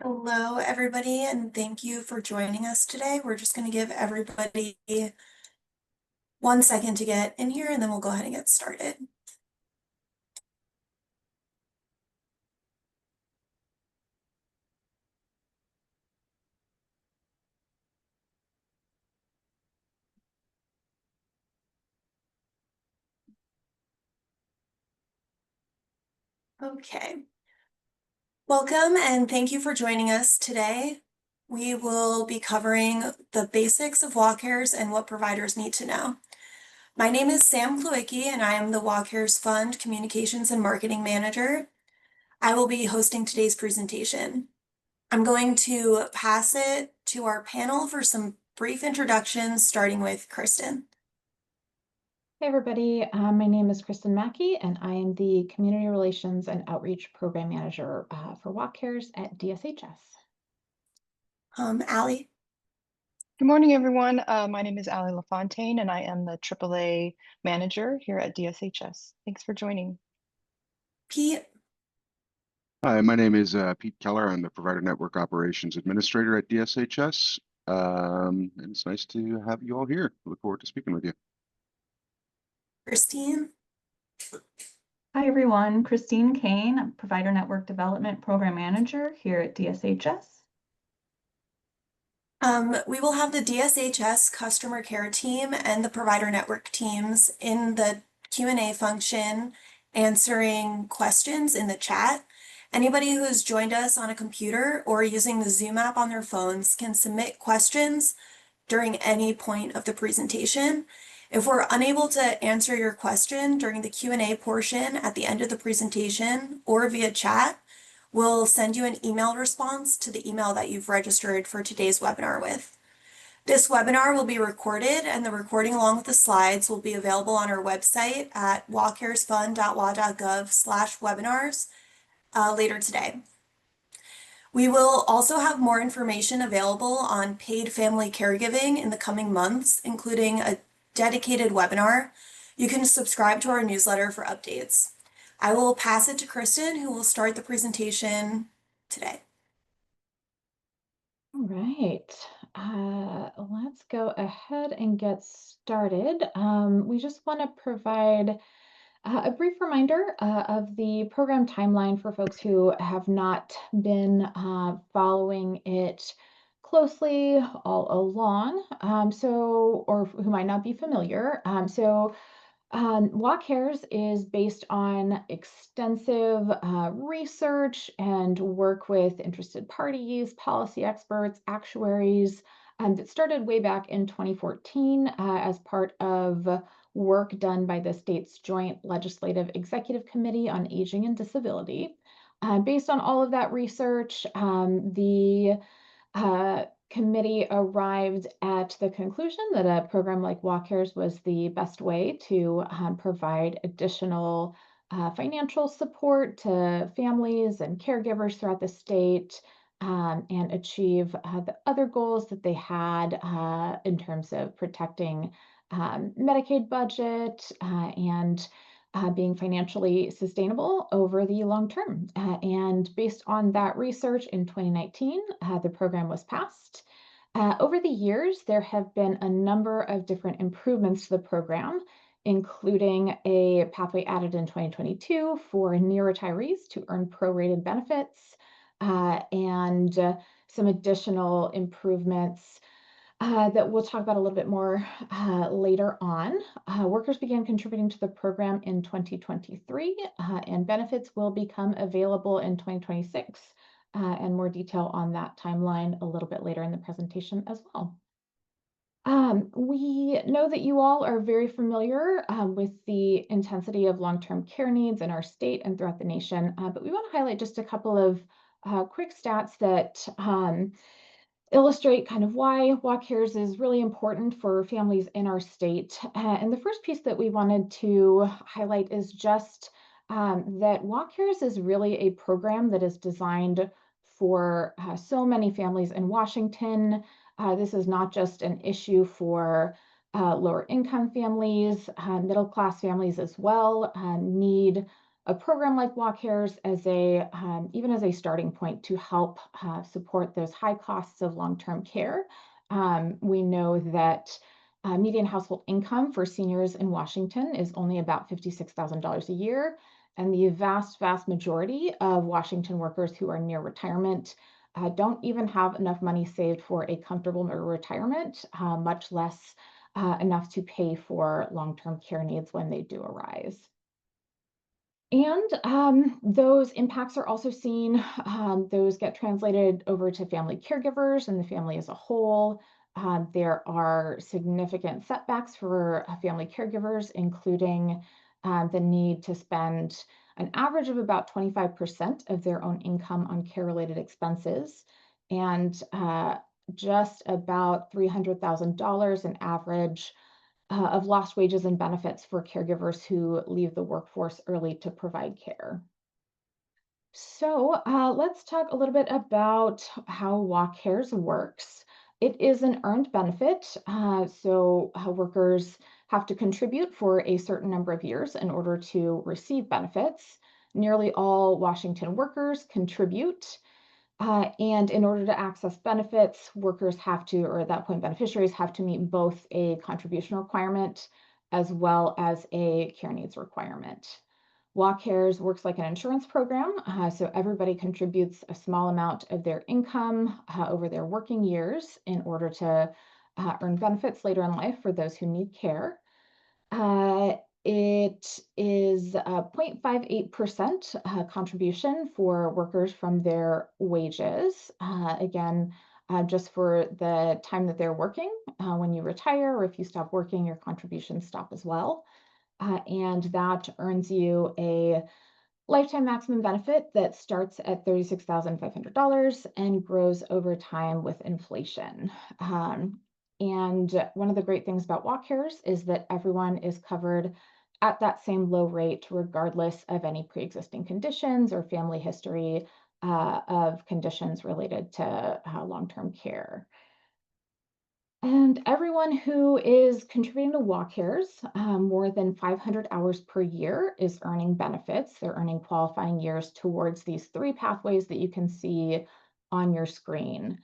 Hello, everybody, and thank you for joining us today. We're just going to give everybody 1 second to get in here, and then we'll go ahead and get started. Okay. Welcome, and thank you for joining us today. We will be covering the basics of WACARES and what providers need to know. My name is Sam Klewicki, and I am the WACARES Fund Communications and Marketing Manager. I will be hosting today's presentation. I'm going to pass it to our panel for some brief introductions, starting with Kristen. Hey everybody, my name is Kristen Mackey and I am the Community Relations and Outreach Program Manager for WACARES at DSHS. Allie. Good morning, everyone. My name is Allie LaFontaine, and I am the AAA manager here at DSHS. Thanks for joining. Pete. Hi, my name is Pete Keller. I'm the Provider Network Operations Administrator at DSHS. And it's nice to have you all here. Look forward to speaking with you. Christine. Hi everyone, Christine Kane, I'm Provider Network Development Program Manager here at DSHS. We will have the DSHS customer care team and the provider network teams in the Q&A function answering questions in the chat. Anybody who has joined us on a computer or using the Zoom app on their phones can submit questions during any point of the presentation. If we're unable to answer your question during the Q&A portion at the end of the presentation or via chat, we'll send you an email response to the email that you've registered for today's webinar with. This webinar will be recorded, and the recording along with the slides will be available on our website at wacaresfund.wa.gov/webinars later today. We will also have more information available on paid family caregiving in the coming months, including a dedicated webinar. You can subscribe to our newsletter for updates. I will pass it to Kristen, who will start the presentation today. All right, let's go ahead and get started. We just want to provide a brief reminder of the program timeline for folks who have not been following it closely all along, or who might not be familiar. WACARES is based on extensive research and work with interested parties, policy experts, actuaries, that started way back in 2014 as part of work done by the state's Joint Legislative Executive Committee on Aging and Disability. Based on all of that research, the committee arrived at the conclusion that a program like WACARES was the best way to provide additional financial support to families and caregivers throughout the state and achieve the other goals that they had in terms of protecting Medicaid budget and being financially sustainable over the long term. And based on that research in 2019, the program was passed. Over the years, there have been a number of different improvements to the program, including a pathway added in 2022 for near retirees to earn prorated benefits, and some additional improvements that we'll talk about a little bit more later on. Workers began contributing to the program in 2023, and benefits will become available in 2026, and more detail on that timeline a little bit later in the presentation as well. We know that you all are very familiar with the intensity of long-term care needs in our state and throughout the nation, but we want to highlight just a couple of quick stats that illustrate kind of why WACARES is really important for families in our state. And the first piece that we wanted to highlight is just that WACARES is really a program that is designed for so many families in Washington. This is not just an issue for lower income families, middle class families as well need a program like Walk Cares as a even as a starting point to help support those high costs of long-term care. We know that median household income for seniors in Washington is only about $56,000 a year, and the vast majority of Washington workers who are near retirement don't even have enough money saved for a comfortable retirement, much less enough to pay for long-term care needs when they do arise. And those impacts are also seen, those get translated over to family caregivers and the family as a whole. There are significant setbacks for family caregivers, including the need to spend an average of about 25% of their own income on care-related expenses, and just about $300,000 in average of lost wages and benefits for caregivers who leave the workforce early to provide care. So let's talk a little bit about how Walk Cares works. It is an earned benefit, so workers have to contribute for a certain number of years in order to receive benefits. Nearly all Washington workers contribute. And in order to access benefits, workers have to, or at that point, beneficiaries have to meet both a contribution requirement as well as a care needs requirement. Walk Cares works like an insurance program, so everybody contributes a small amount of their income over their working years in order to earn benefits later in life for those who need care. It is a 0.58% contribution for workers from their wages. Again, just for the time that they're working. When you retire or if you stop working, your contributions stop as well. And that earns you a lifetime maximum benefit that starts at $36,500 and grows over time with inflation. And one of the great things about Walk Cares is that everyone is covered at that same low rate, regardless of any pre-existing conditions or family history of conditions related to long-term care. And everyone who is contributing to Walk Cares more than 500 hours per year is earning benefits. They're earning qualifying years towards these three pathways that you can see on your screen.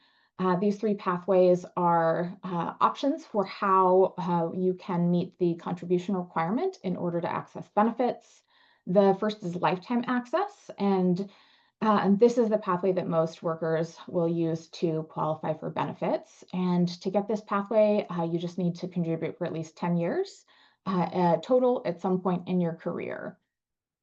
These three pathways are options for how you can meet the contribution requirement in order to access benefits. The first is lifetime access, and this is the pathway that most workers will use to qualify for benefits. And to get this pathway, you just need to contribute for at least 10 years total at some point in your career.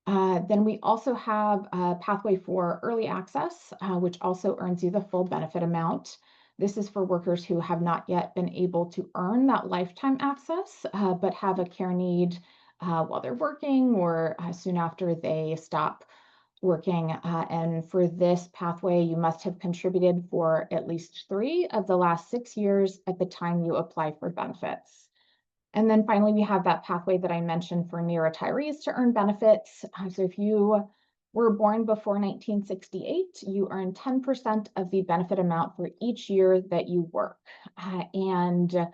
Then we also have a pathway for early access, which also earns you the full benefit amount. This is for workers who have not yet been able to earn that lifetime access, but have a care need while they're working or soon after they stop working. And for this pathway, you must have contributed for at least 3 of the last 6 years at the time you apply for benefits. And then finally, we have that pathway that I mentioned for near retirees to earn benefits. So if you were born before 1968, you earn 10% of the benefit amount for each year that you work. And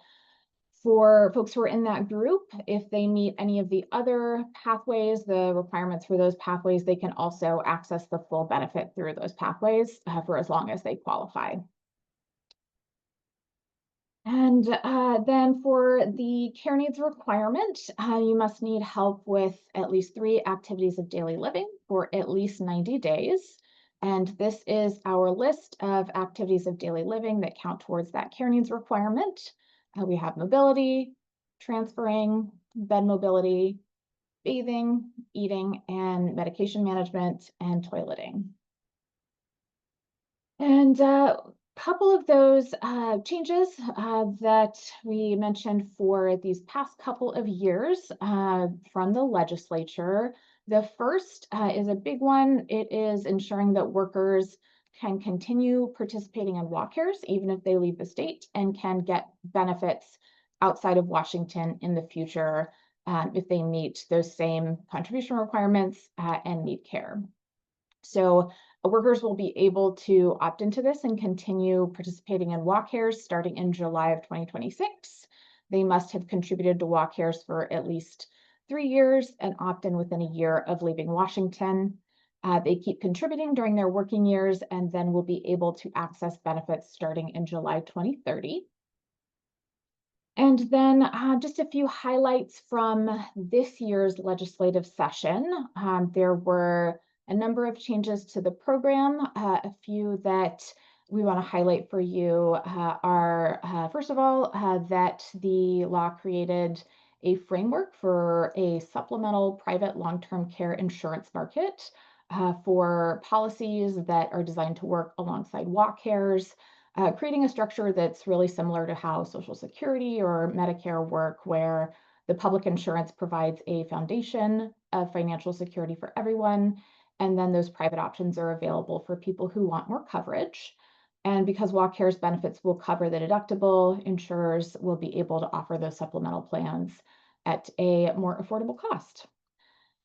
for folks who are in that group, if they meet any of the other pathways, the requirements for those pathways, they can also access the full benefit through those pathways for as long as they qualify. And then for the care needs requirement, you must need help with at least 3 activities of daily living for at least 90 days. And this is our list of activities of daily living that count towards that care needs requirement. We have mobility, transferring, bed mobility, bathing, eating, and medication management, and toileting. And couple of those changes that we mentioned for these past couple of years from the legislature. The first is a big one. It is ensuring that workers can continue participating in Walk Cares even if they leave the state and can get benefits outside of Washington in the future if they meet those same contribution requirements and need care. So workers will be able to opt into this and continue participating in Walk Cares starting in July of 2026. They must have contributed to Walk Cares for at least 3 years and opt in within a year of leaving Washington. They keep contributing during their working years and then will be able to access benefits starting in July 2030. And then just a few highlights from this year's legislative session. There were a number of changes to the program. A few that we want to highlight for you are, first of all, that the law created a framework for a supplemental private long-term care insurance market for policies that are designed to work alongside walk cares. Creating a structure that's really similar to how Social Security or Medicare work, where the public insurance provides a foundation of financial security for everyone, and then those private options are available for people who want more coverage. And because Walk Care's benefits will cover the deductible, insurers will be able to offer those supplemental plans at a more affordable cost.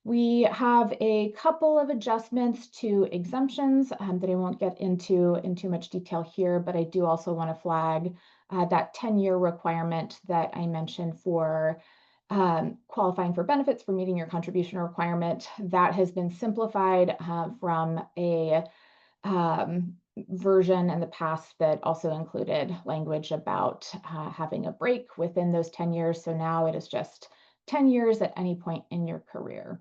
We have a couple of adjustments to exemptions that I won't get into in too much detail here, but I do also want to flag that 10-year requirement that I mentioned for qualifying for benefits for meeting your contribution requirement. That has been simplified from a version in the past that also included language about having a break within those 10 years. So now it is just 10 years at any point in your career.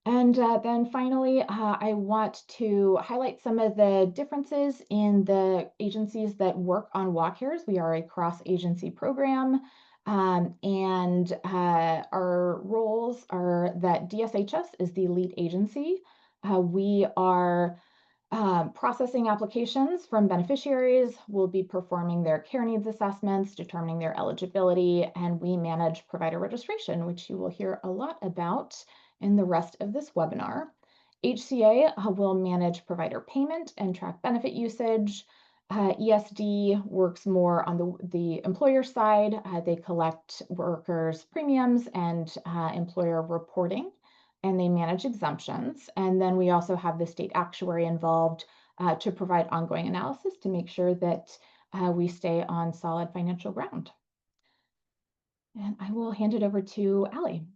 And then finally, I want to highlight some of the differences in the agencies that work on walk cares. We are a cross-agency program, and our roles are that DSHS is the lead agency. We are processing applications from beneficiaries. We'll be performing their care needs assessments, determining their eligibility, and we manage provider registration, which you will hear a lot about in the rest of this webinar. HCA will manage provider payment and track benefit usage. ESD works more on the employer side. They collect workers' premiums and employer reporting, and they manage exemptions. And then we also have the state actuary involved to provide ongoing analysis to make sure that we stay on solid financial ground. And I will hand it over to Allie.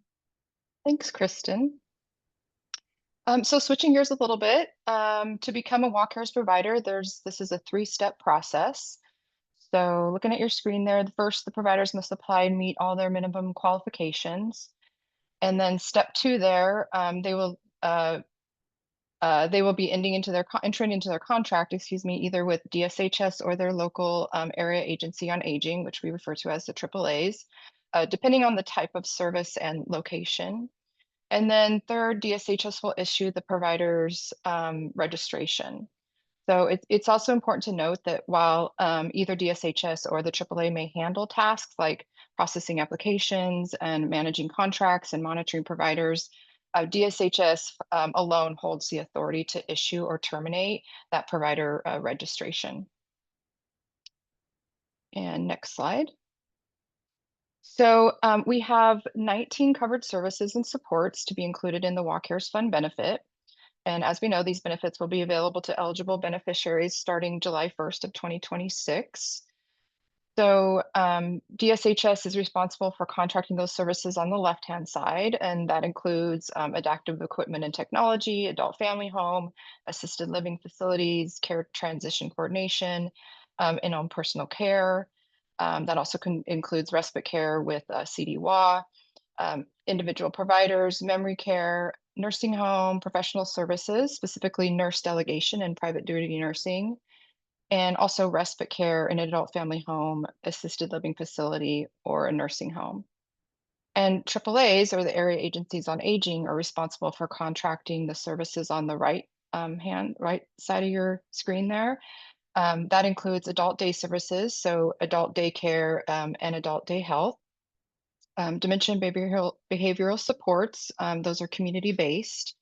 Thanks, Kristen. So switching gears a little bit, to become a walk cares provider, this is a 3-step process. So looking at your screen there, first the providers must apply and meet all their minimum qualifications. And then step 2 there, they will be entering into their contract, either with DSHS or their local area agency on aging, which we refer to as the AAAs, depending on the type of service and location. And then third, DSHS will issue the provider's registration. So it's also important to note that while either DSHS or the AAA may handle tasks like processing applications and managing contracts and monitoring providers, DSHS alone holds the authority to issue or terminate that provider registration. And next slide. So we have 19 covered services and supports to be included in the Walk Cares Fund benefit. And as we know, these benefits will be available to eligible beneficiaries starting July 1st of 2026. So DSHS is responsible for contracting those services on the left-hand side, and that includes adaptive equipment and technology, adult family home, assisted living facilities, care transition coordination, in-home personal care. That also includes respite care with CDWA, individual providers, memory care, nursing home, professional services, specifically nurse delegation and private duty nursing, and also respite care in an adult family home, assisted living facility, or a nursing home. And AAAs, or the area agencies on aging, are responsible for contracting the services on the right side of your screen there. That includes adult day services, so adult daycare and adult day health. Dementia and behavioral supports, those are community-based.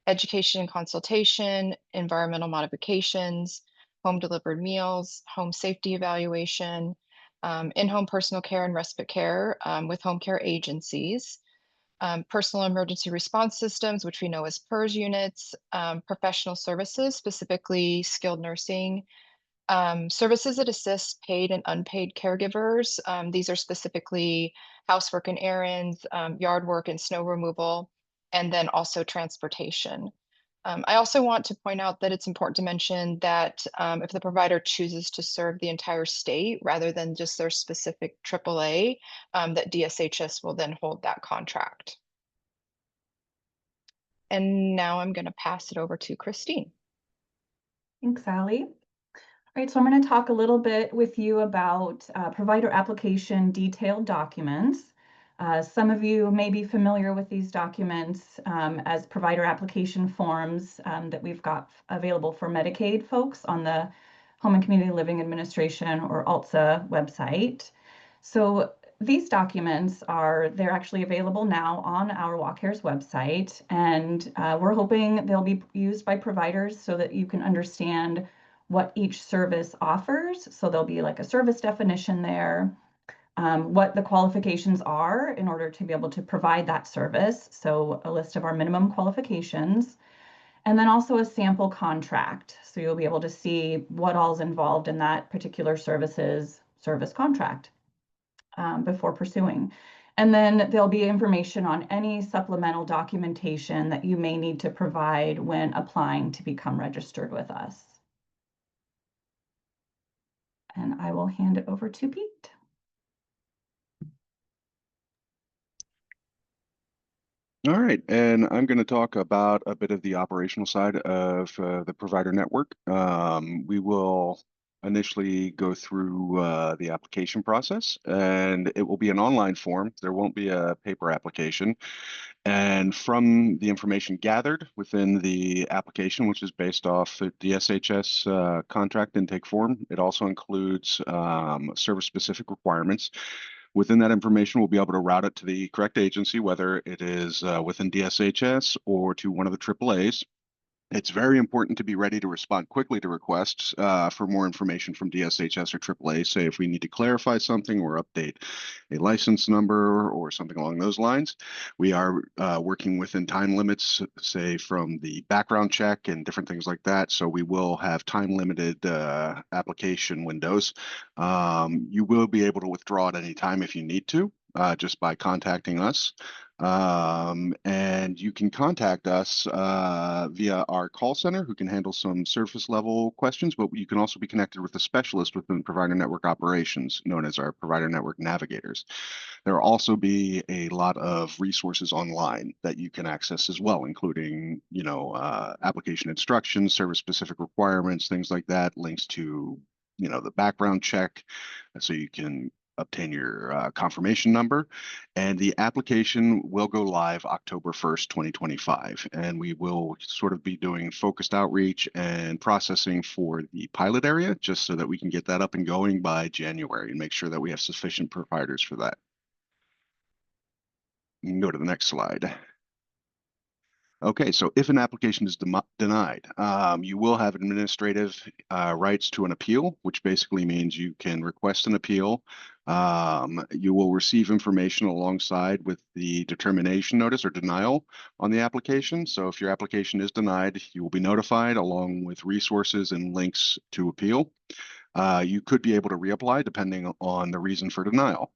Education and consultation, environmental modifications, home delivered meals, home safety evaluation, in-home personal care and respite care with home care agencies, personal emergency response systems, which we know as PERS units, professional services, specifically skilled nursing, Services that assist paid and unpaid caregivers. These are specifically housework and errands, yard work and snow removal, and then also transportation. I also want to point out that it's important to mention that if the provider chooses to serve the entire state rather than just their specific AAA, that DSHS will then hold that contract. And now I'm going to pass it over to Christine. Thanks, Sally. All right, so I'm going to talk a little bit with you about provider application detailed documents. Some of you may be familiar with these documents as provider application forms that we've got available for Medicaid folks on the Home and Community Living Administration or ALTSA website. So these documents they're actually available now on our WalkCares website, and we're hoping they'll be used by providers so that you can understand what each service offers. So there'll be like a service definition there, what the qualifications are in order to be able to provide that service. So a list of our minimum qualifications, and then also a sample contract. So you'll be able to see what all's involved in that particular service contract before pursuing. And then there'll be information on any supplemental documentation that you may need to provide when applying to become registered with us. And I will hand it over to Pete. All right, and I'm going to talk about a bit of the operational side of the provider network. We will initially go through the application process, and it will be an online form. There won't be a paper application. And from the information gathered within the application, which is based off the DSHS contract intake form, it also includes service-specific requirements. Within that information, we'll be able to route it to the correct agency, whether it is within DSHS or to one of the AAAs. It's very important to be ready to respond quickly to requests for more information from DSHS or AAA, say if we need to clarify something or update a license number or something along those lines. We are working within time limits, say from the background check and different things like that. So we will have time-limited application windows. You will be able to withdraw at any time if you need to, just by contacting us. And you can contact us via our call center, who can handle some surface level questions, but you can also be connected with a specialist within provider network operations, known as our provider network navigators. There will also be a lot of resources online that you can access as well, including, application instructions, service specific requirements, things like that, links to, the background check, so you can obtain your confirmation number, and the application will go live October 1st, 2025. And we will sort of be doing focused outreach and processing for the pilot area, just so that we can get that up and going by January and make sure that we have sufficient providers for that. You can go to the next slide. Okay, so if an application is denied, you will have administrative rights to an appeal, which basically means you can request an appeal. You will receive information alongside with the determination notice or denial on the application. So if your application is denied, you will be notified along with resources and links to appeal. You could be able to reapply depending on the reason for denial.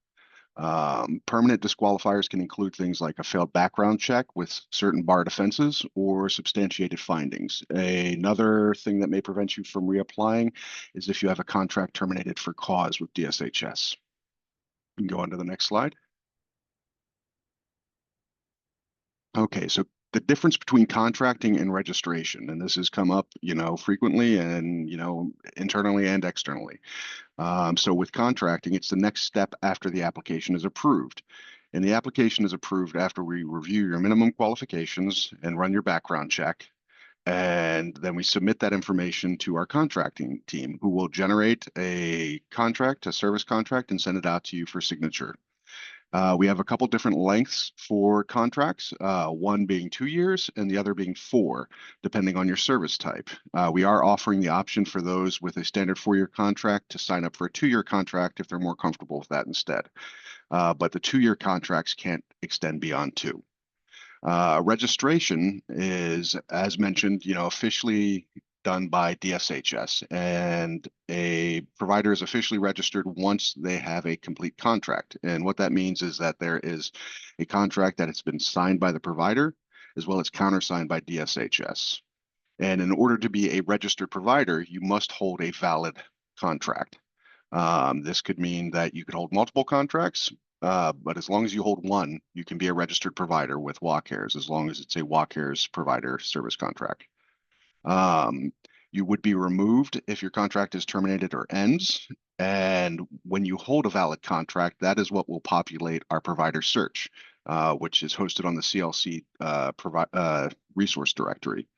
Permanent disqualifiers can include things like a failed background check with certain barred offenses or substantiated findings. Another thing that may prevent you from reapplying is if you have a contract terminated for cause with DSHS. You can go on to the next slide. Okay, so the difference between contracting and registration, and this has come up, frequently and, internally and externally. So with contracting, it's the next step after the application is approved. And the application is approved after we review your minimum qualifications and run your background check. And then we submit that information to our contracting team, who will generate a service contract, and send it out to you for signature. We have a couple different lengths for contracts, one being 2 years and the other being 4, depending on your service type. We are offering the option for those with a standard 4-year contract to sign up for a 2-year contract if they're more comfortable with that instead. But the 2-year contracts can't extend beyond 2. Registration is, as mentioned, officially done by DSHS, and a provider is officially registered once they have a complete contract. And what that means is that there is a contract that has been signed by the provider as well as countersigned by DSHS. And in order to be a registered provider, you must hold a valid contract. This could mean that you could hold multiple contracts, but as long as you hold one, you can be a registered provider with WalkCares, as long as it's a WalkCares provider service contract. You would be removed if your contract is terminated or ends. And when you hold a valid contract, that is what will populate our provider search, which is hosted on the CLC resource directory.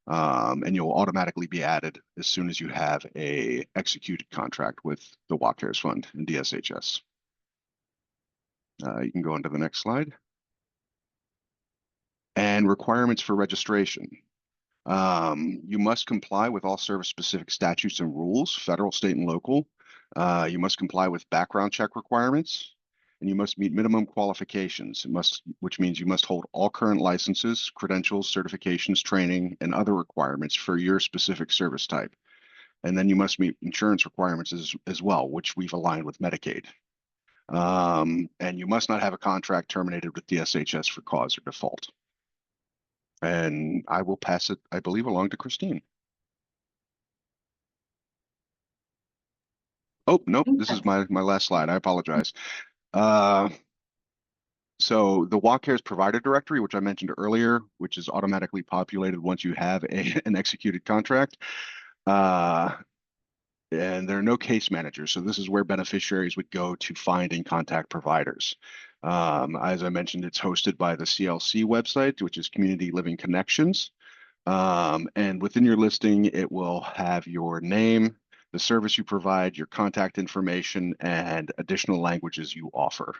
And you'll automatically be added as soon as you have a executed contract with the WalkCares Fund and DSHS. You can go on to the next slide. And requirements for registration. You must comply with all service-specific statutes and rules, federal, state, and local. You must comply with background check requirements, and you must meet minimum qualifications, which means you must hold all current licenses, credentials, certifications, training, and other requirements for your specific service type. And then you must meet insurance requirements as well, which we've aligned with Medicaid. And you must not have a contract terminated with DSHS for cause or default. And I will pass it, I believe, along to Christine. Oh, nope, this is my last slide. I apologize. So the WalkCares provider directory, which I mentioned earlier, which is automatically populated once you have an executed contract. And there are no case managers. So this is where beneficiaries would go to find and contact providers. As I mentioned, it's hosted by the CLC website, which is Community Living Connections. And within your listing, it will have your name, the service you provide, your contact information, and additional languages you offer.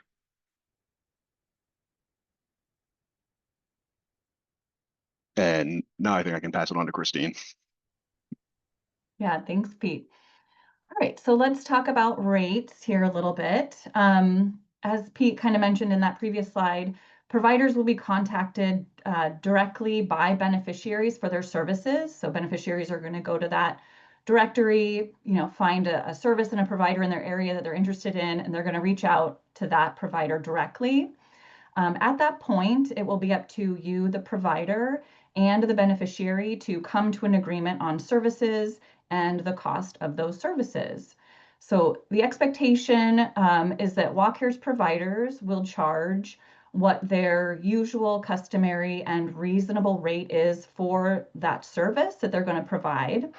And now I think I can pass it on to Christine. Yeah, thanks, Pete. All right, so let's talk about rates here a little bit. As Pete kind of mentioned in that previous slide, providers will be contacted directly by beneficiaries for their services. So beneficiaries are going to go to that directory, find a service and a provider in their area that they're interested in, and they're going to reach out to that provider directly. At that point, it will be up to you, the provider, and the beneficiary to come to an agreement on services and the cost of those services. So the expectation is that WalkCares providers will charge what their usual, customary, and reasonable rate is for that service that they're going to provide.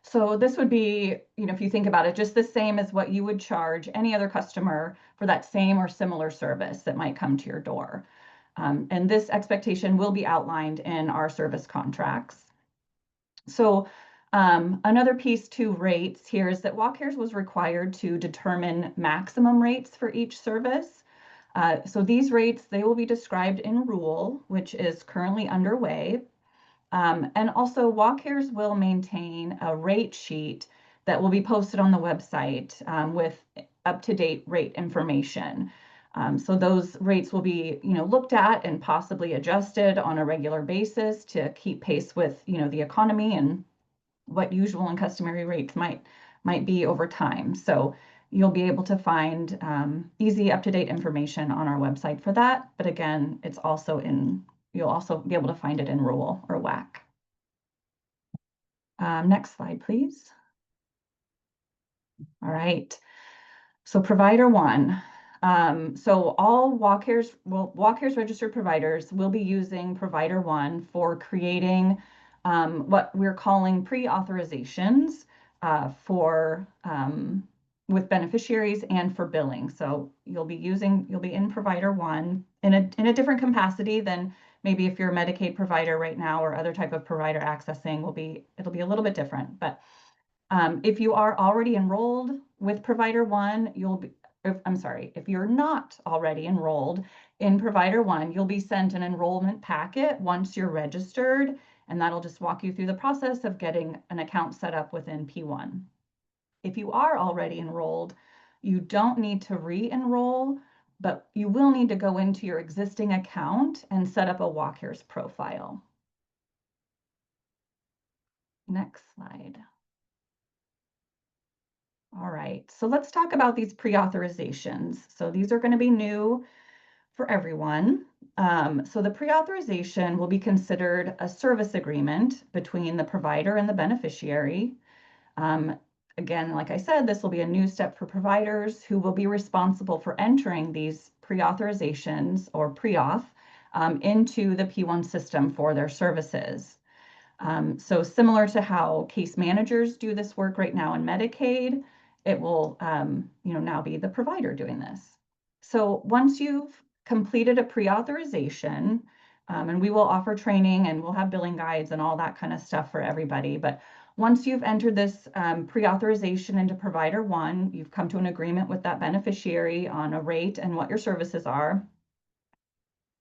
So this would be, if you think about it, just the same as what you would charge any other customer for that same or similar service that might come to your door. And this expectation will be outlined in our service contracts. So another piece to rates here is that WalkCares was required to determine maximum rates for each service. So these rates, they will be described in rule, which is currently underway. And also WalkCares will maintain a rate sheet that will be posted on the website with up-to-date rate information. So those rates will be, looked at and possibly adjusted on a regular basis to keep pace with, the economy and what usual and customary rates might be over time. So you'll be able to find easy up-to-date information on our website for that. But again, it's also you'll also be able to find it in rule or WAC. Next slide, please. All right. So ProviderOne. So all WalkCares registered providers will be using ProviderOne for creating what we're calling pre-authorizations with beneficiaries and for billing. So you'll be in ProviderOne in a different capacity than maybe if you're a Medicaid provider right now or other type of provider accessing it'll be a little bit different. But if you are already enrolled with ProviderOne, if you're not already enrolled in ProviderOne, you'll be sent an enrollment packet once you're registered, and that'll just walk you through the process of getting an account set up within P1. If you are already enrolled, you don't need to re-enroll, but you will need to go into your existing account and set up a WalkCares profile. Next slide. All right, so let's talk about these pre-authorizations. So these are going to be new for everyone. So the pre-authorization will be considered a service agreement between the provider and the beneficiary. Again, like I said, this will be a new step for providers who will be responsible for entering these pre-authorizations or pre-auth into the P1 system for their services. So similar to how case managers do this work right now in Medicaid, it will now be the provider doing this. So once you've completed a pre-authorization, and we will offer training and we'll have billing guides and all that kind of stuff for everybody, but once you've entered this pre-authorization into ProviderOne, you've come to an agreement with that beneficiary on a rate and what your services are,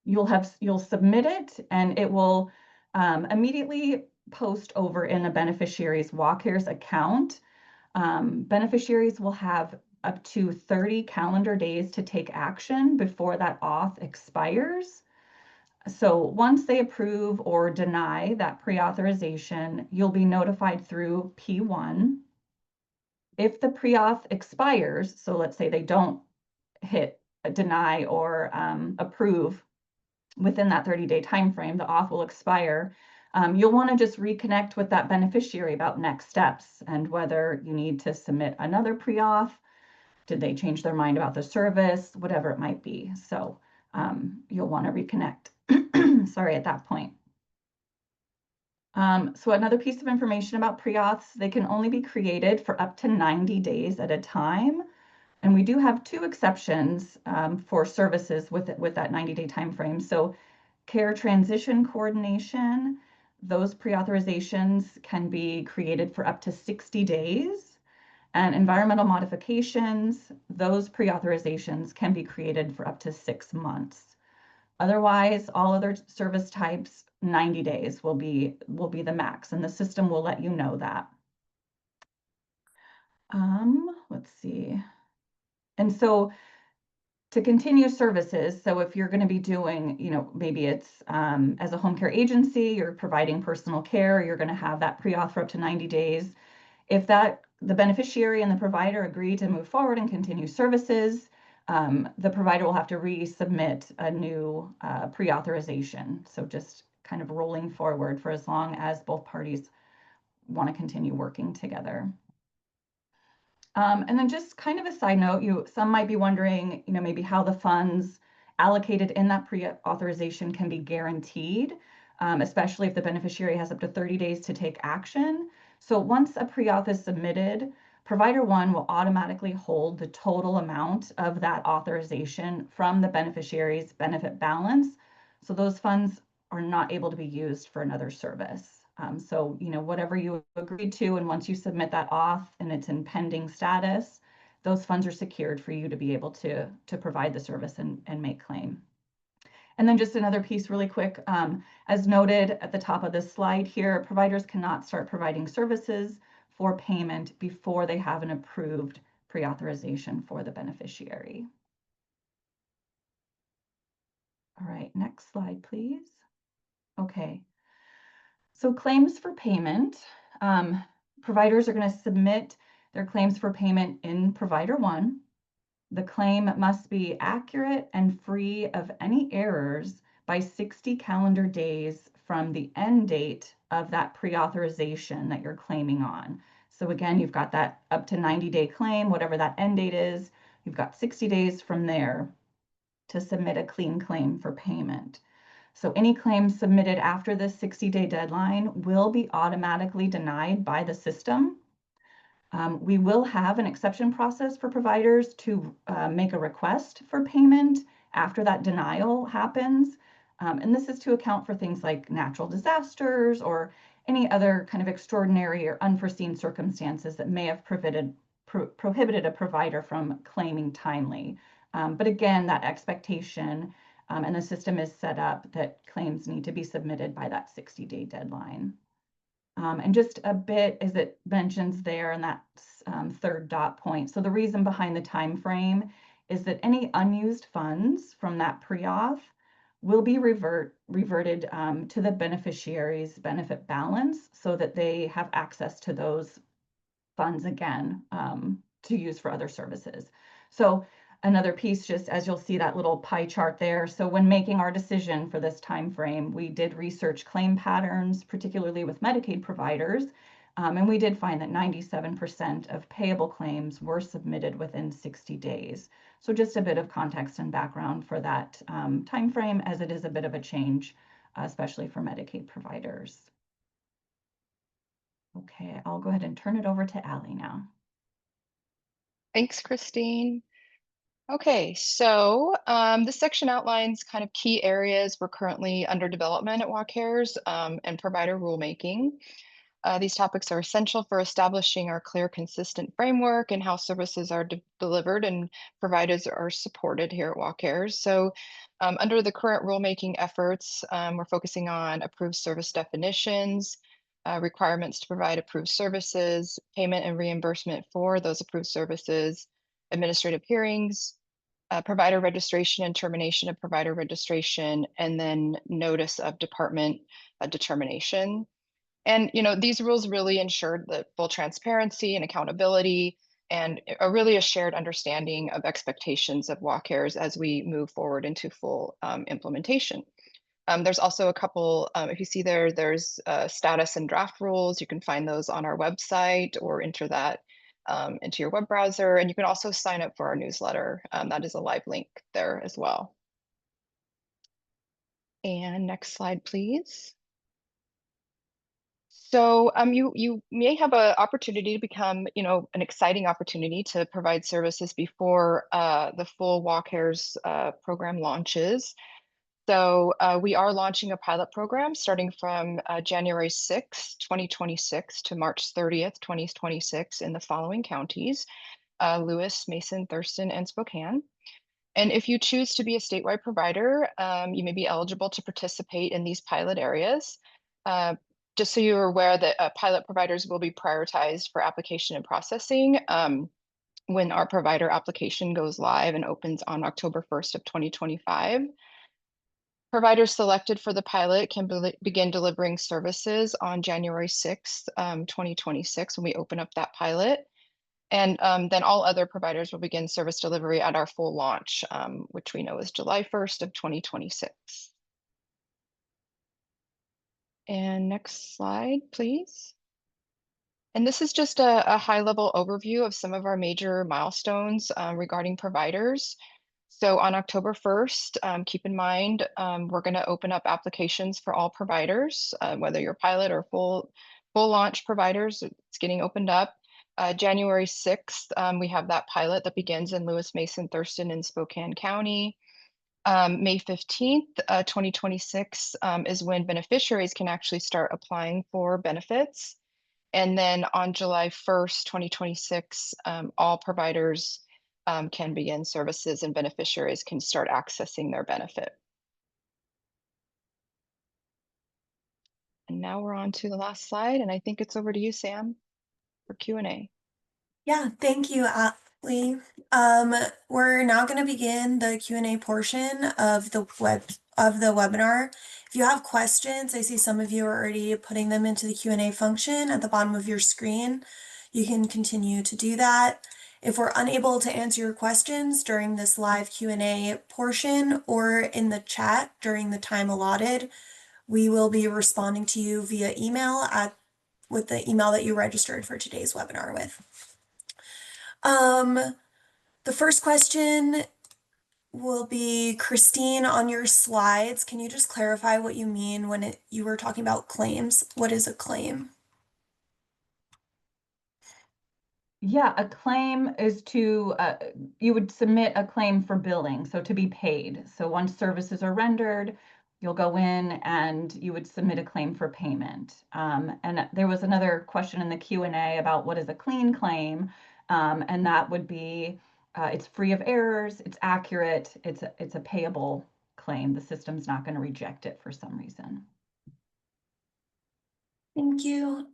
you'll submit it and it will immediately post over in a beneficiary's WalkCares account. Beneficiaries will have up to 30 calendar days to take action before that auth expires. So once they approve or deny that pre-authorization, you'll be notified through P1. If the pre-auth expires, so let's say they don't hit deny or approve within that 30-day time frame, the auth will expire. You'll want to just reconnect with that beneficiary about next steps and whether you need to submit another pre-auth. Did they change their mind about the service? Whatever it might be. So you'll want to reconnect. Sorry, at that point. So another piece of information about pre-auths, they can only be created for up to 90 days at a time. And we do have two exceptions for services with that 90-day time frame. So care transition coordination, those pre-authorizations can be created for up to 60 days. And environmental modifications, those pre-authorizations can be created for up to 6 months. Otherwise, all other service types, 90 days will be the max, and the system will let you know that. Let's see. And so to continue services, so if you're going to be doing, maybe it's as a home care agency, you're providing personal care, you're going to have that pre-auth for up to 90 days. If the beneficiary and the provider agree to move forward and continue services, the provider will have to resubmit a new pre-authorization. So just kind of rolling forward for as long as both parties want to continue working together. And then just kind of a side note, some might be wondering, maybe how the funds allocated in that pre-authorization can be guaranteed, especially if the beneficiary has up to 30 days to take action. So once a pre-auth is submitted, ProviderOne will automatically hold the total amount of that authorization from the beneficiary's benefit balance. So those funds are not able to be used for another service. So, whatever you agreed to, and once you submit that auth and it's in pending status, those funds are secured for you to be able to provide the service and make claim. And then just another piece really quick, as noted at the top of this slide here, providers cannot start providing services for payment before they have an approved pre-authorization for the beneficiary. All right, next slide, please. Okay. So claims for payment, providers are going to submit their claims for payment in ProviderOne. The claim must be accurate and free of any errors by 60 calendar days from the end date of that pre-authorization that you're claiming on. So again, you've got that up to 90-day claim, whatever that end date is, you've got 60 days from there to submit a clean claim for payment. So any claims submitted after this 60-day deadline will be automatically denied by the system. We will have an exception process for providers to make a request for payment after that denial happens. And this is to account for things like natural disasters or any other kind of extraordinary or unforeseen circumstances that may have prohibited a provider from claiming timely. But again, that expectation and the system is set up that claims need to be submitted by that 60-day deadline. And just a bit as it mentions there in that third dot point. So the reason behind the time frame is that any unused funds from that pre-auth will be reverted to the beneficiary's benefit balance so that they have access to those funds again to use for other services. So another piece, just as you'll see that little pie chart there. So when making our decision for this time frame, we did research claim patterns, particularly with Medicaid providers. And we did find that 97% of payable claims were submitted within 60 days. So just a bit of context and background for that time frame, as it is a bit of a change, especially for Medicaid providers. Okay, I'll go ahead and turn it over to Allie now. Thanks, Christine. Okay, so this section outlines kind of key areas we're currently under development at WACARES and provider rulemaking. These topics are essential for establishing our clear, consistent framework and how services are delivered and providers are supported here at WACARES. So under the current rulemaking efforts, we're focusing on approved service definitions, requirements to provide approved services, payment and reimbursement for those approved services, administrative hearings, provider registration and termination of provider registration, and then notice of department determination. And these rules really ensured the full transparency and accountability and really a shared understanding of expectations of WACARES as we move forward into full implementation. There's also a couple, if you see there's status and draft rules. You can find those on our website or enter that into your web browser. And you can also sign up for our newsletter. That is a live link there as well. And next slide, please. So you may have an opportunity to become, an exciting opportunity to provide services before the full WACARES program launches. So we are launching a pilot program starting from January 6th, 2026 to March 30th, 2026 in the following counties: Lewis, Mason, Thurston, and Spokane. And if you choose to be a statewide provider, you may be eligible to participate in these pilot areas. Just so you're aware that pilot providers will be prioritized for application and processing when our provider application goes live and opens on October 1st of 2025. Providers selected for the pilot can begin delivering services on January 6th, 2026 when we open up that pilot. And then all other providers will begin service delivery at our full launch, which we know is July 1st of 2026. And next slide, please. And this is just a high-level overview of some of our major milestones regarding providers. So on October 1st, keep in mind, we're going to open up applications for all providers, whether you're pilot or full launch providers. It's getting opened up. January 6th, we have that pilot that begins in Lewis, Mason, Thurston, and Spokane County. May 15th, 2026 is when beneficiaries can actually start applying for benefits. And then on July 1st, 2026, all providers can begin services and beneficiaries can start accessing their benefit. And now we're on to the last slide, and I think it's over to you, Sam, for Q&A. Yeah, thank you, Ashley. We're now going to begin the Q&A portion of the webinar. If you have questions, I see some of you are already putting them into the Q&A function at the bottom of your screen. You can continue to do that. If we're unable to answer your questions during this live Q&A portion or in the chat during the time allotted, we will be responding to you via email with the email that you registered for today's webinar with. The first question will be, Christine, on your slides, can you just clarify what you mean when you were talking about claims? What is a claim? Yeah, a claim is to, you would submit a claim for billing, so to be paid. So once services are rendered, you'll go in and you would submit a claim for payment. And there was another question in the Q&A about what is a clean claim, and that would be, it's free of errors, it's accurate, it's a payable claim. The system's not going to reject it for some reason. Thank you.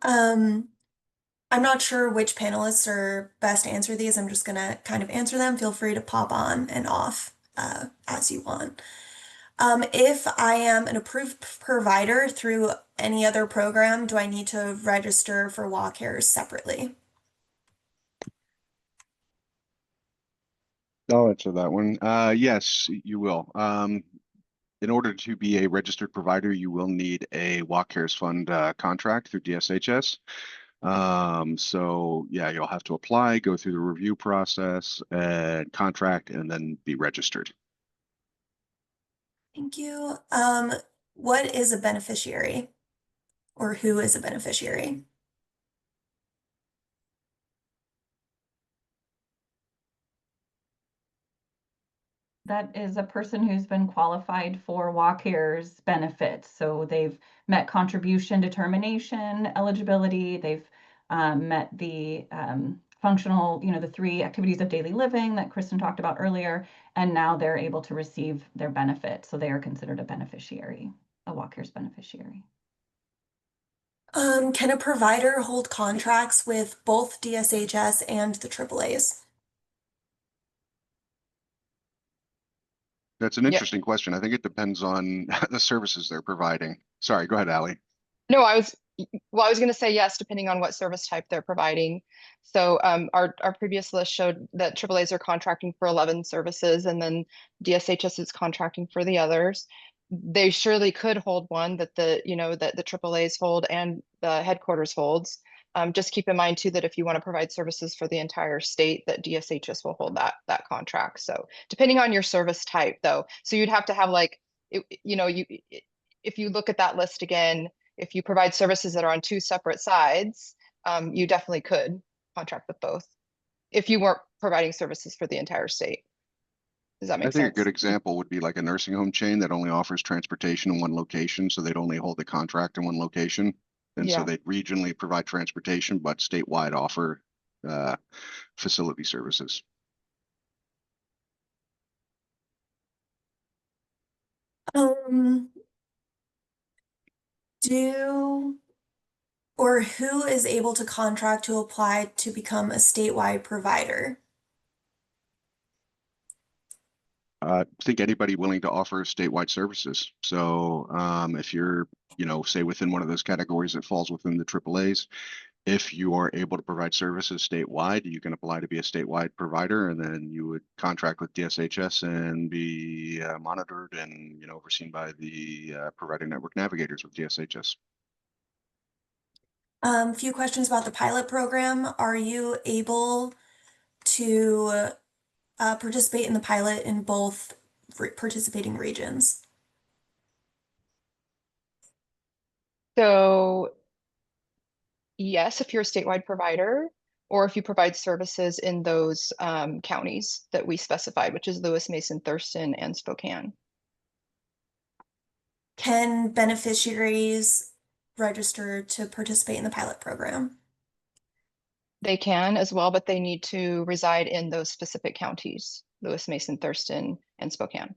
I'm not sure which panelists are best to answer these. I'm just going to kind of answer them. Feel free to pop on and off as you want. If I am an approved provider through any other program, do I need to register for WACARES separately? I'll answer that one. Yes, you will. In order to be a registered provider, you will need a Walk Cares Fund contract through DSHS. So yeah, you'll have to apply, go through the review process, and contract, and then be registered. Thank you. What is a beneficiary? Or who is a beneficiary? That is a person who's been qualified for WACARES benefits. So they've met contribution determination eligibility, they've met the functional, the 3 activities of daily living that Kristen talked about earlier, and now they're able to receive their benefit. So they are considered a beneficiary, a WACARES beneficiary. Can a provider hold contracts with both DSHS and the AAAs? That's an interesting question. I think it depends on the services they're providing. Sorry, go ahead, Allie. No, I was going to say yes, depending on what service type they're providing. So our previous list showed that AAAs are contracting for 11 services, and then DSHS is contracting for the others. They surely could hold one that the AAAs hold and the headquarters holds. Just keep in mind too that if you want to provide services for the entire state, that DSHS will hold that contract. So depending on your service type, though, so you'd have to have if you look at that list again. If you provide services that are on 2 separate sides, you definitely could contract with both if you weren't providing services for the entire state. Does that I make think a sense? good example would be like a nursing home chain that only offers transportation in one location, so they'd only hold the contract in one location. And so Yeah. they'd regionally provide transportation, but statewide offer facility services. Who is able to contract to apply to become a statewide provider? I think anybody willing to offer statewide services. So if you're, say within one of those categories that falls within the AAAs, if you are able to provide services statewide, you can apply to be a statewide provider, and then you would contract with DSHS and be monitored and overseen by the provider network navigators with DSHS. A few questions about the pilot program. Are you able to participate in the pilot in both participating regions? So yes, if you're a statewide provider, or if you provide services in those counties that we specified, which is Lewis, Mason, Thurston, and Spokane. Can beneficiaries register to participate in the pilot program? They can as well, but they need to reside in those specific counties, Lewis, Mason, Thurston, and Spokane.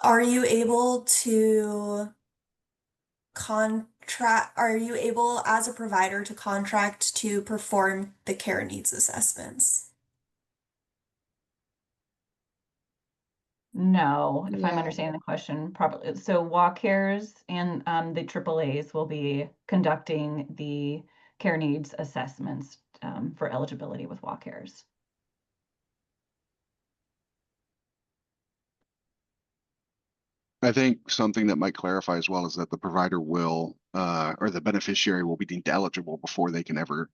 Are you able as a provider to contract to perform the care needs assessments? No, if I'm No. understanding the question properly. So WACARES and the AAAs will be conducting the care needs assessments for eligibility with WACARES. I think something that might clarify as well is that the provider will, or the beneficiary will be deemed eligible before they can ever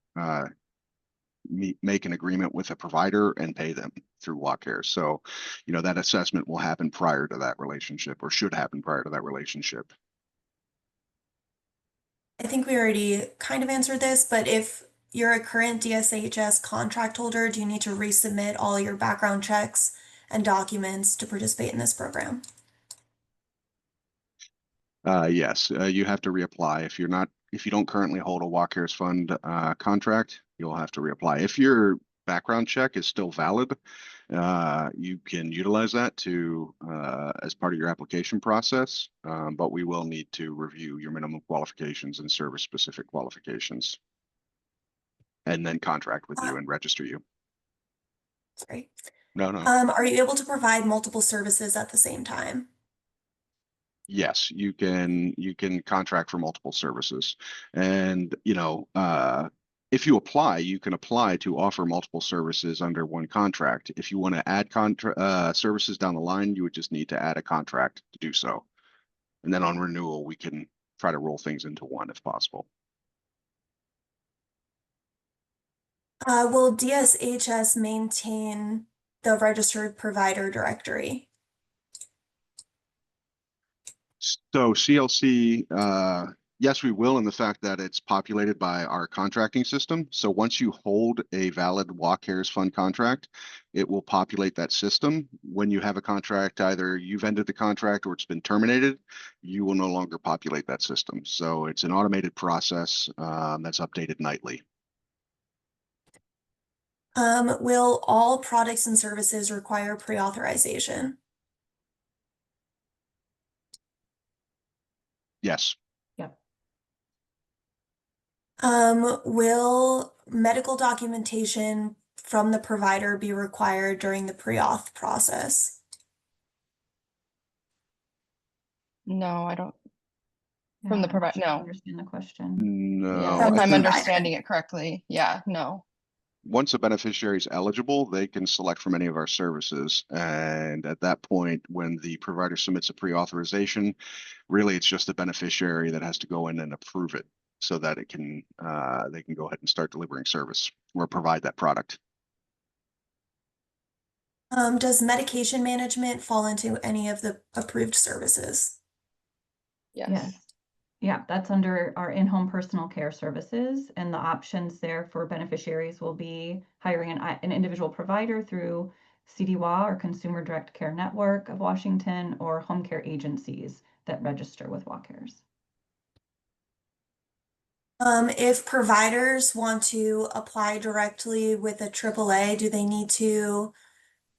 make an agreement with a provider and pay them through WACARE. So, that assessment will happen prior to that relationship, or should happen prior to that relationship. I think we already kind of answered this, but if you're a current DSHS contract holder, do you need to resubmit all your background checks and documents to participate in this program? Yes, you have to reapply. If you don't currently hold a WACARES fund contract, you'll have to reapply. If your background check is still valid, you can utilize that as part of your application process, but we will need to review your minimum qualifications and service specific qualifications, and then contract with you and register you. Sorry. No, no. Are you able to provide multiple services at the same time? Yes, you can contract for multiple services. And, if you apply, you can apply to offer multiple services under one contract. If you want to add services down the line, you would just need to add a contract to do so. And then on renewal, we can try to roll things into one if possible. Will DSHS maintain the registered provider directory? So CLC, yes, we will, in the fact that it's populated by our contracting system. So once you hold a valid Walk Cares Fund contract, it will populate that system. When you have a contract, either you've ended the contract or it's been terminated, you will no longer populate that system. So it's an automated process that's updated nightly. Will all products and services require pre-authorization? Yes. Yep. Will medical documentation from the provider be required during the pre-auth process? No, I don't. Yeah, From the I'm not provider, sure I no. understand the question. No, Yeah, From if the I'm provider. understanding it correctly. Yeah, no. once a beneficiary is eligible, they can select from any of our services. And at that point, when the provider submits a pre-authorization, really it's just the beneficiary that has to go in and approve it so that it can they can go ahead and start delivering service or provide that product. Does medication management fall into any of the approved services? Yes. Yes. Yeah, that's under our in-home personal care services, and the options there for beneficiaries will be hiring an individual provider through CDWA or Consumer Direct Care Network of Washington, or home care agencies that register with WACARES. If providers want to apply directly with a AAA, do they need to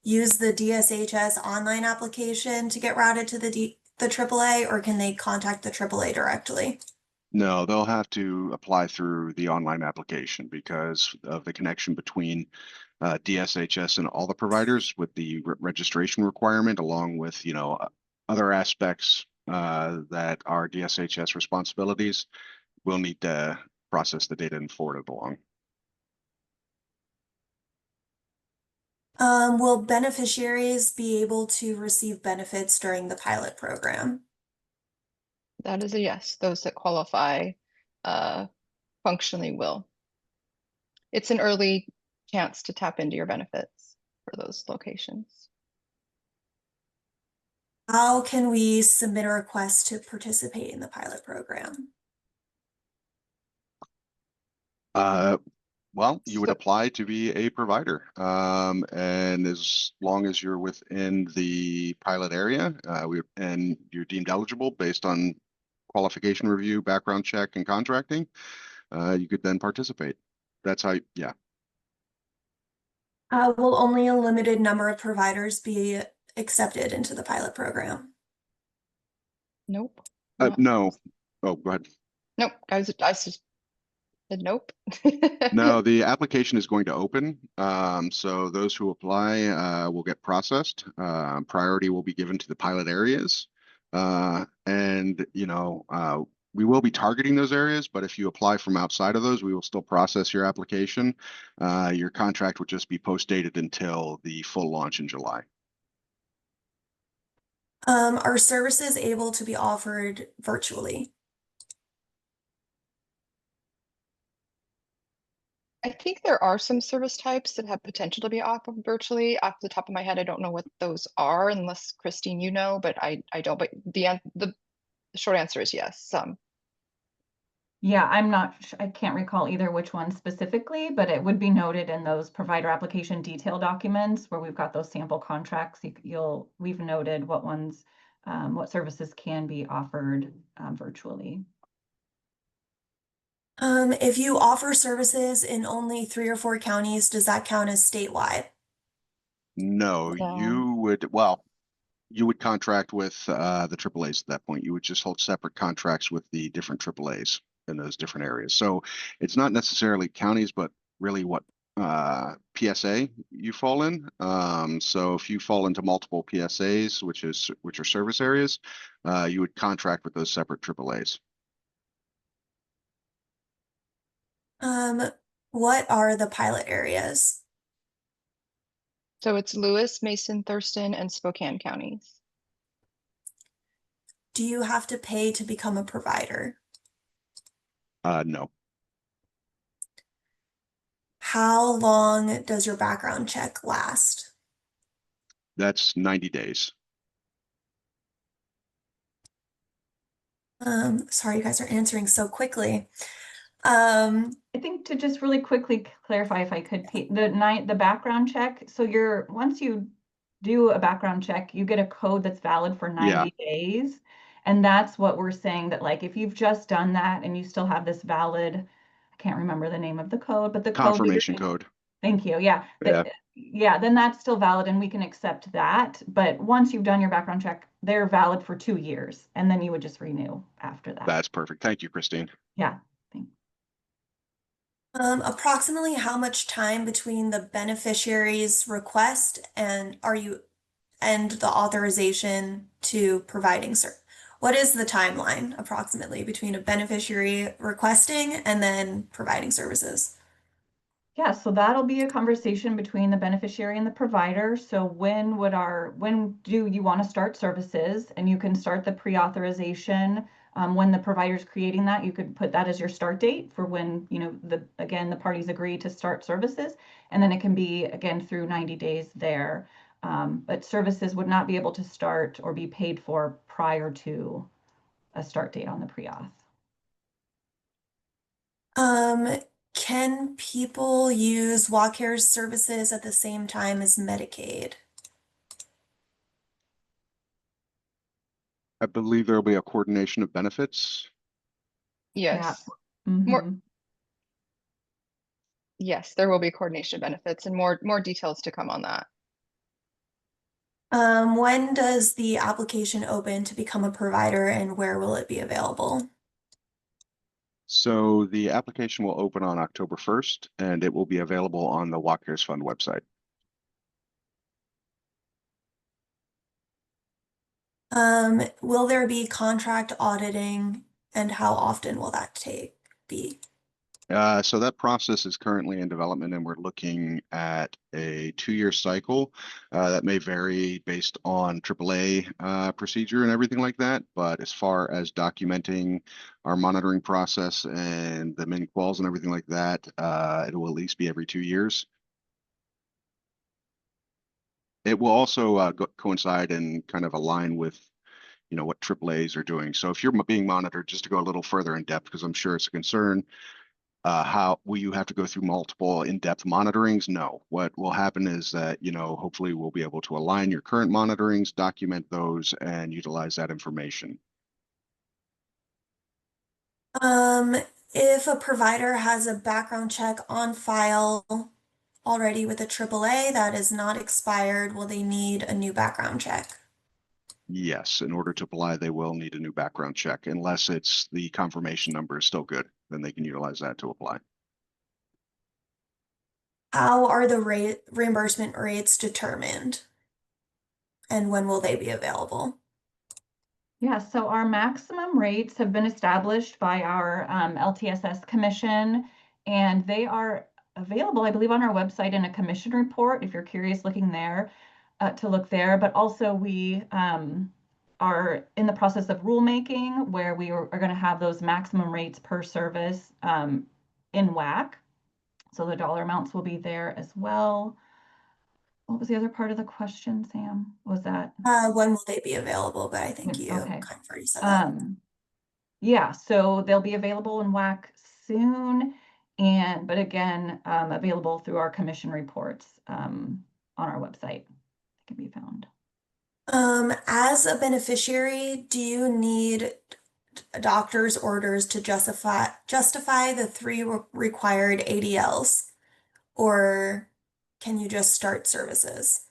use the DSHS online application to get routed to the AAA, or can they contact the AAA directly? No, they'll have to apply through the online application because of the connection between DSHS and all the providers with the registration requirement, along with other aspects that are DSHS responsibilities. We'll need to process the data and forward it along. Will beneficiaries be able to receive benefits during the pilot program? That is a yes. Those that qualify functionally will. It's an early chance to tap into your benefits for those locations. How can we submit a request to participate in the pilot program? Well, you would So- apply to be a provider, and as long as you're within the pilot area, and you're deemed eligible based on qualification review, background check, and contracting, you could then participate. That's how, yeah. Will only a limited number of providers be accepted into the pilot program? Nope. No. Oh, go ahead. Nope. I just said nope. No, the application is going to open. So those who apply will get processed. Priority will be given to the pilot areas. And, we will be targeting those areas, but if you apply from outside of those, we will still process your application. Your contract would just be post-dated until the full launch in July. Are services able to be offered virtually? I think there are some service types that have potential to be offered virtually. Off the top of my head, I don't know what those are, unless Christine, you know, but I don't. But the short answer is yes, some. Yeah, I can't recall either which one specifically, but it would be noted in those provider application detail documents where we've got those sample contracts. We've noted what ones, what services can be offered virtually. If you offer services in only 3 or 4 counties, does that count as statewide? No, No. you would contract with the AAAs at that point. You would just hold separate contracts with the different AAAs in those different areas. So it's not necessarily counties, but really what PSA you fall in. So if you fall into multiple PSAs, which are service areas, you would contract with those separate AAAs. What are the pilot areas? So it's Lewis, Mason, Thurston, and Spokane counties. Do you have to pay to become a provider? No, How long does your background check last? that's 90 days. Sorry, you guys are answering so quickly. I think to just really quickly clarify, if I could, Pete, the background check. So once you do a background check, you get a code that's valid for 90 days. And that's what we're saying, that like if you've just done that and you still have this valid, I can't remember the name of the code, but the code that Confirmation code. Thank you. Yeah. Yeah. Then that's still valid and we can accept that. But once you've done your background check, they're valid for 2 years and then you would just renew after that. That's perfect. Thank you, Christine. Yeah. Approximately how much time between the beneficiary's request and the authorization to providing what is the timeline approximately between a beneficiary requesting and then providing services? Yeah, so that'll be a conversation between the beneficiary and the provider. So when do you want to start services? And you can start the pre-authorization. When the provider's creating that, you could put that as your start date for when, the parties agree to start services. And then it can be, again, through 90 days there. But services would not be able to start or be paid for prior to a start date on the pre-auth. Can people use WellCare's services at the same time as Medicaid? I believe there will be a coordination of benefits. Yes. Yeah. More. Yes, there will be coordination benefits and more details to come on that. When does the application open to become a provider and where will it be available? So the application will open on October 1st and it will be available on the WellCares Fund website. Will there be contract auditing and how often will that be? So that process is currently in development and we're looking at a 2-year cycle. That may vary based on AAA procedure and everything like that. But as far as documenting our monitoring process and the min quals and everything like that, it will at least be every 2 years. It will also coincide and kind of align with what AAAs are doing. So if you're being monitored, just to go a little further in depth, because I'm sure it's a concern, how will you have to go through multiple in-depth monitorings? No. What will happen is that, hopefully we'll be able to align your current monitorings, document those, and utilize that information. If a provider has a background check on file already with a AAA that is not expired, will they need a new background check? Yes, in order to apply, they will need a new background check, unless it's the confirmation number is still good, then they can utilize that to apply. How are the reimbursement rates determined? And when will they be available? Yeah, so our maximum rates have been established by our LTSS commission, and they are available, I believe, on our website in a commission report, if you're curious looking there, to look there. But also we are in the process of rulemaking, where we are going to have those maximum rates per service in WAC. So the dollar amounts will be there as well. What was the other part of the question, Sam? Was that? When will they be available? But I think you Okay. kind of already said that. Yeah, so they'll be available in WAC soon, but again, available through our commission reports on our website. They can be found. As a beneficiary, do you need a doctor's orders to justify the 3 required ADLs, or can you just start services?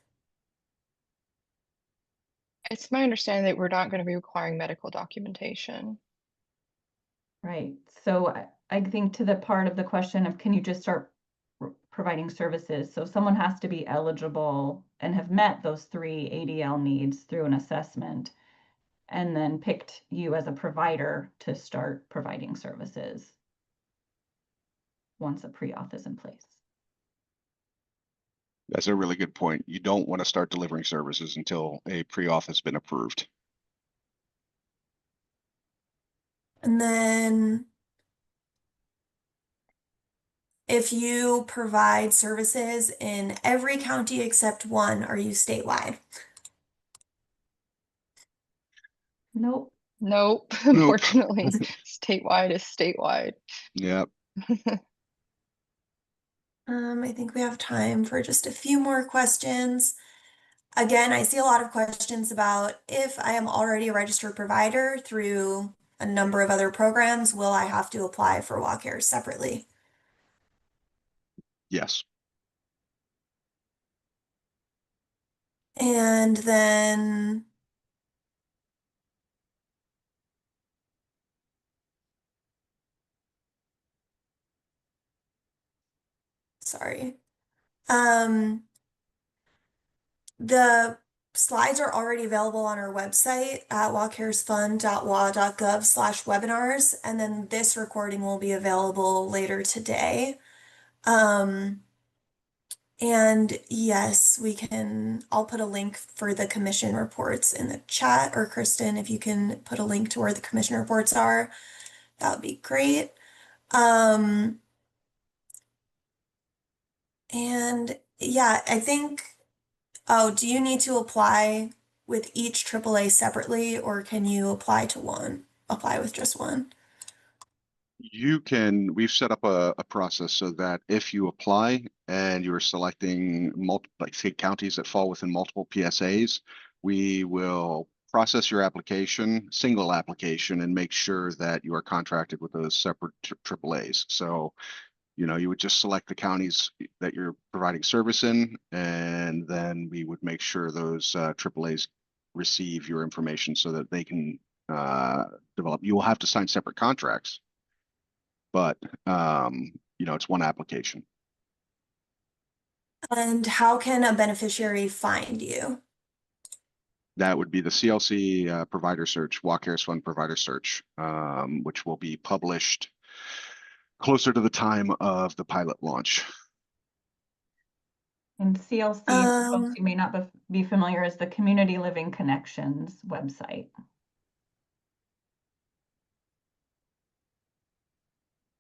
It's my understanding that we're not going to be requiring medical documentation. Right. So I think to the part of the question of can you just start providing services. So someone has to be eligible and have met those 3 ADL needs through an assessment, and then picked you as a provider to start providing services once a pre-auth is in place. That's a really good point. You don't want to start delivering services until a pre-auth has been approved. And then if you provide services in every county except one, are you statewide? Nope. Nope, Nope. unfortunately, statewide is statewide. Yep. I think we have time for just a few more questions. Again, I see a lot of questions about if I am already a registered provider through a number of other programs, will I have to apply for WellCare separately? Yes. And then sorry. The slides are already available on our website at wellcaresfund.wa.gov/webinars, and then this recording will be available later today. And yes, I'll put a link for the commission reports in the chat, or Kristen, if you can put a link to where the commission reports are, that would be great. And yeah, I think, oh, do you need to apply with each AAA separately, or can you apply with just one? We've set up a process so that if you apply and you're selecting like say counties that fall within multiple PSAs, we will process your application, single application, and make sure that you are contracted with those separate AAAs. So, you would just select the counties that you're providing service in, and then we would make sure those AAAs receive your information so that they can develop. You will have to sign separate contracts, but it's one application. And how can a beneficiary find you? That would be the CLC provider search, WellCares Fund provider search, which will be published closer to the time of the pilot launch. And CLC, for folks who may not be familiar, is the Community Living Connections website.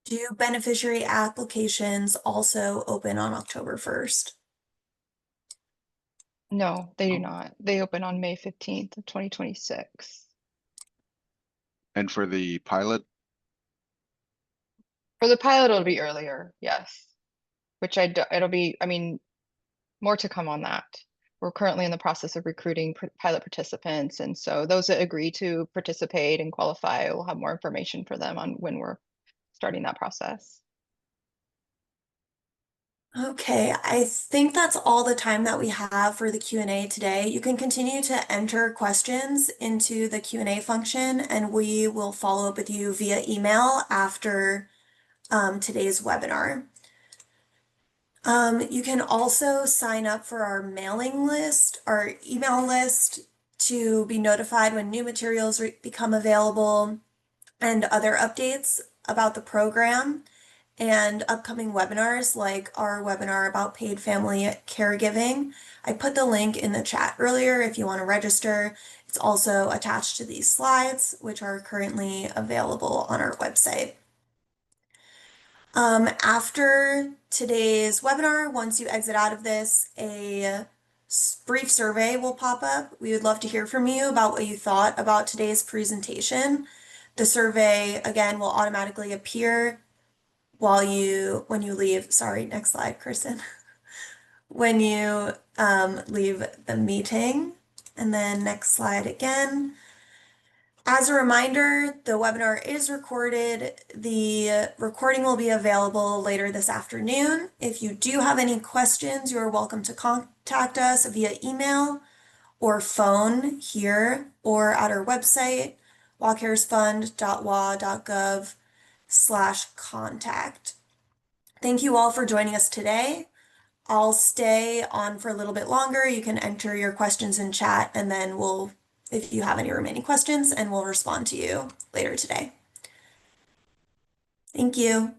Do beneficiary applications also open on October 1st? No, they do not. They open on May 15th of 2026. And for the pilot? For the pilot, it'll be earlier, yes. It'll be, more to come on that. We're currently in the process of recruiting pilot participants, and so those that agree to participate and qualify, will have more information for them on when we're starting that process. Okay, I think that's all the time that we have for the Q&A today. You can continue to enter questions into the Q&A function, and we will follow up with you via email after today's webinar. You can also sign up for our mailing list, our email list, to be notified when new materials become available and other updates about the program and upcoming webinars like our webinar about paid family caregiving. I put the link in the chat earlier if you want to register. It's also attached to these slides, which are currently available on our website. After today's webinar, once you exit out of this, a brief survey will pop up. We would love to hear from you about what you thought about today's presentation. The survey, again, will automatically appear when you leave. Sorry, next slide, Kristen. When you leave the meeting. And then next slide again. As a reminder, the webinar is recorded. The recording will be available later this afternoon. If you do have any questions, you are welcome to contact us via email or phone here or at our website, wellcaresfund.wa.gov/contact. thank you all for joining us today. I'll stay on for a little bit longer. You can enter your questions in chat and then if you have any remaining questions, and we'll respond to you later today. Thank you.